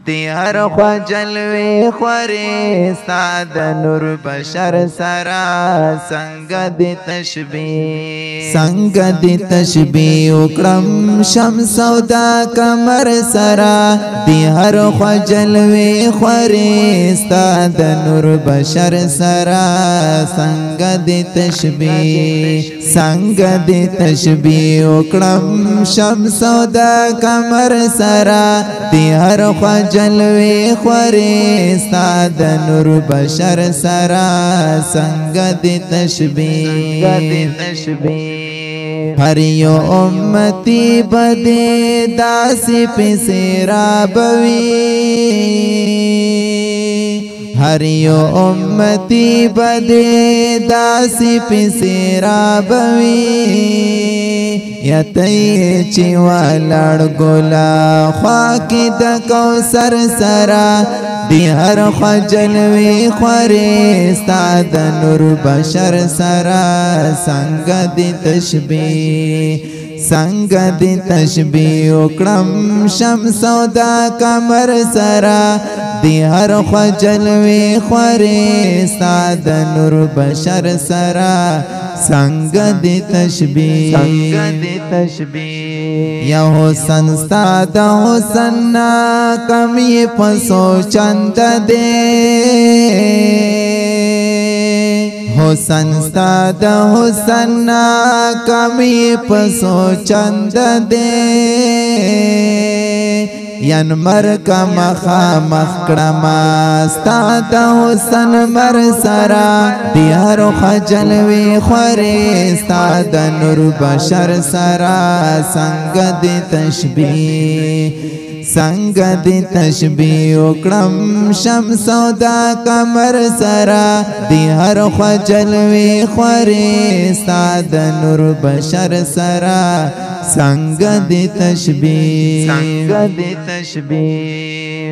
دی هر خوا جلوی خوری ساد نور بشر سرا سنگ دی تشبیح سنگ دی تشبیح اکرم شمس و دا کمر سرا دی هر خوا جلوی خوری ساد نور بشر سرا سنگ دی تشبیح سنگ دی تشبیح اکرم شمس و دا کمر سرا دی هر خوا جلوی خوری ساد نور بشر سرا سنگ دی تشبیح ہر یو امتی بدے داسی پہ سیرا بوی ہر یو امتی بدے داسی پہ سیرا بوی یتی چیوالڑ گولا خواکی دا کوثر سرا دی ہر خوا جلوی خوری استاد نور بشر سرا سنگ دی تشبیح سنگ دی تشبیح اکرم شمس و دا کمر سرا دی ہر خوا جلوی خوری استاد نور بشر سرا سنگ دی تشبیح یا حسن استاد حسن نا کمی پسو چند دے حسن استاد حسن نا کمی پسو چند دے ین مرکا مخا مخکرما استاد حسن مر سرا دی هر خجلوی خوری استاد نور بشر سرا سنگ دی تشبیح سنگ دی تشبیح اکرم شمس و دا کمر سرا دی هر خجلوی خوری استاد نور بشر سرا سنگ دی تشبیح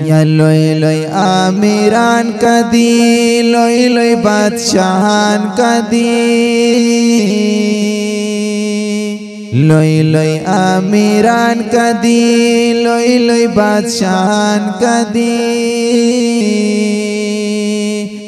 یا لوی لوی آمیران کدی لوی لوی بادشاہان کدی لوی لوی آمیران کدی لوی لوی بادشاہان کدی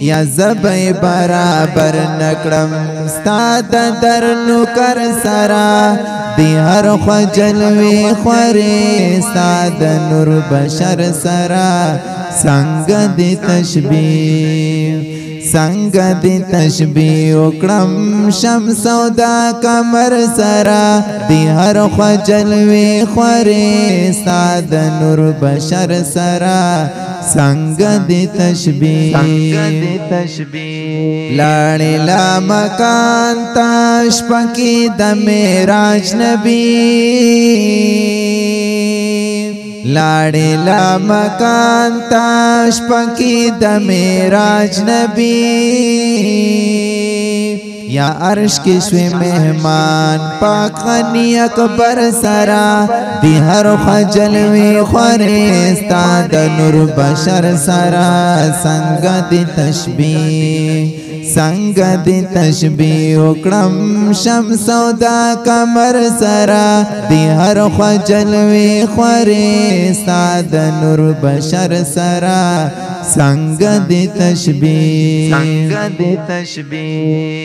یا زبای برابر نکڑم استاد در نکر سرا دی ہر خوا جلوی خوری استاد نور بشر سرا سنگ دی تشبیح سنگ دی تشبیح اکرم شمس و دا کمر سرا دی ہر خوا جلوی خوری استاد نور بشر سرا سنگ دی تشبیح لاڑی لا مکان تاش پکی دا میراج نبی لاڑی لا مکان تاش پکی دا میراج نبی یا عرش کی شوی مہمان پاک غنی اکبر سرا دی ہر خجلوی خوری استاد نور بشر سرا سنگ دی تشبیح سنگ دی تشبیح اکرم شمس و دا کمر سرا دی ہر خجلوی خوری استاد نور بشر سرا سنگ دی تشبیح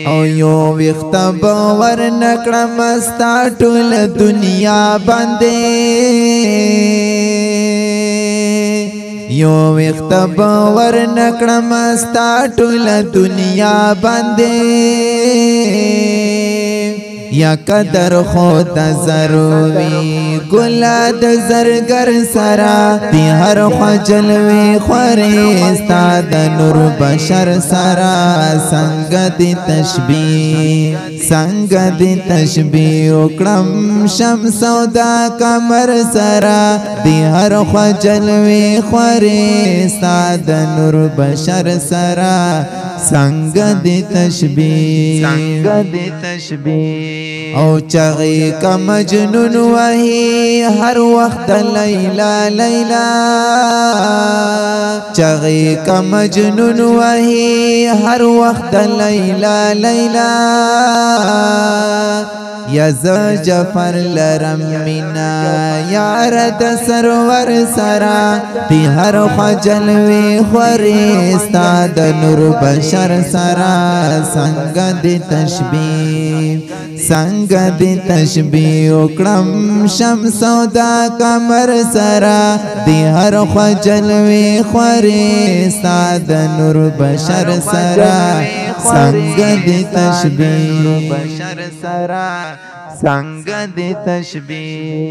او یو وقت باور نکڑم استا ټول دنیا باندې یو وقت باور نکڑم استا ټول دنیا باندې یا قدر خود ضروری گلا د زرگر سرا دی ہر خجلوی خوری استاد نور بشر سرا سنگ دی تشبیح سنگ دی تشبیح اکرم شمس و دا کمر سرا دی ہر خجلوی خوری استاد نور بشر سرا سنگ دی تشبیح او چغی کا مجنون وہی ہر وقت لیلا لیلا چغی کا مجنون وہی ہر وقت لیلا لیلا یز جفر لرم مینا یار د سرور سرا دی هر خجلوی خوری استاد نور بشر سرا سنگ دی تشبیه سنگ دی تشبیه اکڑم شمس دا کمر سرا دی هر خجلوی خوری استاد نور بشر سرا سنگ دی تشبیه بشر سرا سنگ دی تشبیه